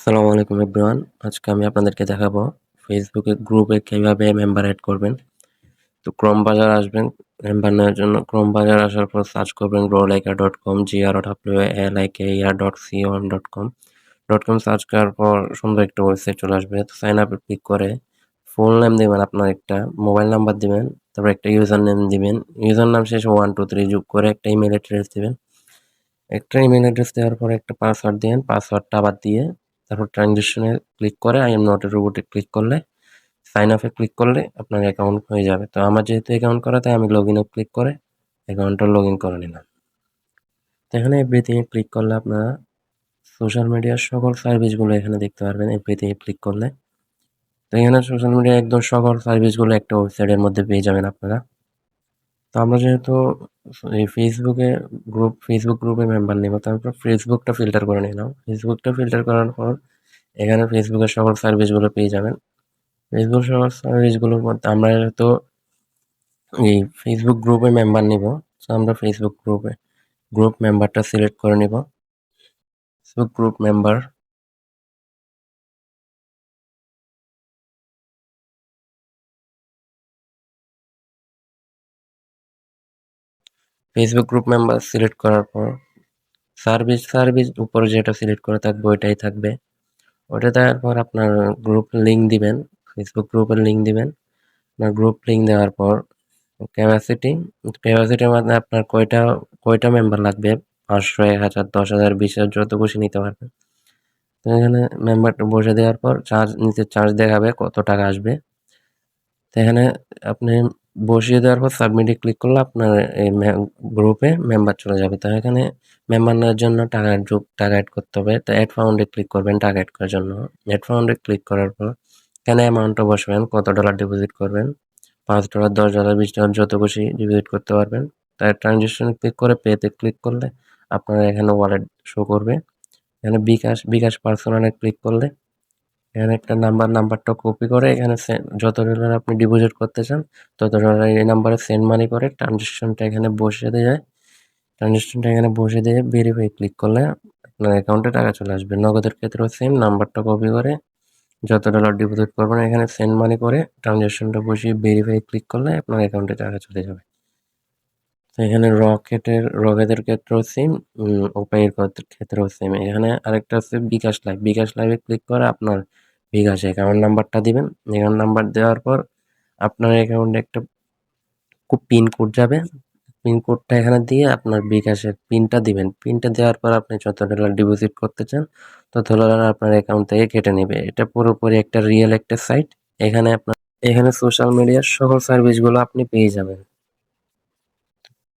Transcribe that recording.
আসসালামু আলাইকুম এভরিওয়ান। আজকে আমি আপনাদেরকে দেখাবো ফেসবুকে গ্রুপে কিভাবে মেম্বার এড করবেন। তো ক্রোম বাজার আসবেন মেম্বার নেওয়ার জন্য। ক্রোম বাজার আসার পর সার্চ করবেন growlaika.com growlaika.com সার্চ করার পর সুন্দর একটা ওয়েবসাইট চলে আসবে। তো সাইন আপে ক্লিক করে ফুল নেম দিবেন, আপনার একটা মোবাইল নাম্বার দিবেন, তারপর একটা ইউজার নেম দিবেন। ইউজার নাম শেষে 1 2 3 যোগ করে একটা ইমেল অ্যাড্রেস দিবেন। একটা ইমেল অ্যাড্রেস দেওয়ার পরে একটা পাসওয়ার্ড দিবেন, পাসওয়ার্ডটা আবার দিয়ে তারপর ট্রানজিশনে ক্লিক করে আই এম নট এ রোবটে ক্লিক করলে সাইন আপে ক্লিক করলে আপনার অ্যাকাউন্ট হয়ে যাবে। তো আমার যেহেতু অ্যাকাউন্ট করা তাই আমি লগ ইনে ক্লিক করে অ্যাকাউন্টটা লগ ইন করে নিলাম। তো এখানে এভরিথিং এ ক্লিক করলে আপনারা সোশ্যাল মিডিয়ার সকল সার্ভিসগুলো এখানে দেখতে পারবেন এভরিথিং এ ক্লিক করলে। তো এখানে সোশ্যাল মিডিয়া একদম সকল সার্ভিসগুলো একটা ওয়েবসাইটের মধ্যে পেয়ে যাবেন আপনারা। তো আমরা যেহেতু এই ফেসবুক গ্রুপে মেম্বার নিব, তারপর ফেসবুকটা ফিল্টার করে নিলাম। ফেসবুকটা ফিল্টার করার পর এখানে ফেসবুকের সকল সার্ভিসগুলো পেয়ে যাবেন। ফেসবুক সকল সার্ভিসগুলোর মধ্যে আমরা যেহেতু এই ফেসবুক গ্রুপে মেম্বার নিব, তো আমরা গ্রুপ মেম্বারটা সিলেক্ট করে নিব। Facebook group member, Facebook group member select করার পর সার্ভিস উপরে যেটা সিলেক্ট করে থাকবে ওইটাই থাকবে। ওটা দেওয়ার পর আপনার গ্রুপ লিঙ্ক দিবেন, ফেসবুক গ্রুপের লিঙ্ক দিবেন। আপনার গ্রুপ লিঙ্ক দেওয়ার পর ক্যাপাসিটি ক্যাপাসিটির মধ্যে আপনার কয়টা মেম্বার লাগবে, 500 1000 10,000 20,000 যত খুশি নিতে পারবেন। তো এখানে মেম্বারটা বসে দেওয়ার পর নিচে চার্জ দেখাবে কত টাকা আসবে। তো এখানে আপনি বসিয়ে দেওয়ার পর সাবমিটে ক্লিক করলে আপনার এই গ্রুপে মেম্বার চলে যাবে। তো এখানে মেম্বার নেওয়ার জন্য টাকা অ্যাড করতে হবে। তো অ্যাড ফাউন্ডে ক্লিক করবেন টাকা অ্যাড করার জন্য। অ্যাড ফাউন্ডে ক্লিক করার পর এখানে অ্যামাউন্টটা বসাবেন, কত ডলার ডিপোজিট করবেন। $5 $10 $20 যত খুশি ডিপোজিট করতে পারবেন। তাই ট্রানজেকশনে ক্লিক করে পেতে ক্লিক করলে আপনার এখানে ওয়ালেট শো করবে। এখানে বিকাশ পার্সোনালে ক্লিক করলে এখানে একটা নাম্বারটা কপি করে এখানে যত ডলার আপনি ডিপোজিট করতে চান তত ডলার এই নাম্বারে সেন্ড মানি করে ট্রানজেকশনটা এখানে বসিয়ে দিয়ে ভেরিফাই ক্লিক করলে আপনার অ্যাকাউন্টে টাকা চলে আসবে। নগদের ক্ষেত্রেও সেম, নাম্বারটা কপি করে যত ডলার ডিপোজিট করবেন এখানে সেন্ড মানি করে ট্রানজেকশনটা বসিয়ে ভেরিফাই ক্লিক করলে আপনার অ্যাকাউন্টে টাকা চলে যাবে। তো এখানে রকেটের ক্ষেত্রেও সেম, ওপের ক্ষেত্রেও সেম। এখানে আরেকটা আছে বিকাশ লাইভে ক্লিক করে আপনার বিকাশ অ্যাকাউন্ট নাম্বারটা দিবেন। অ্যাকাউন্ট নাম্বার দেওয়ার পর আপনার অ্যাকাউন্টে একটা পিন কোড যাবে। পিন কোডটা এখানে দিয়ে আপনার বিকাশের পিনটা দিবেন। পিনটা দেওয়ার পর আপনি যত ডলার ডিপোজিট করতে চান তত ডলার আপনার অ্যাকাউন্ট থেকে কেটে নেবে। এটা পুরোপুরি একটা রিয়েল একটা সাইট। এখানে সোশ্যাল মিডিয়ার সকল সার্ভিসগুলো আপনি পেয়ে যাবেন।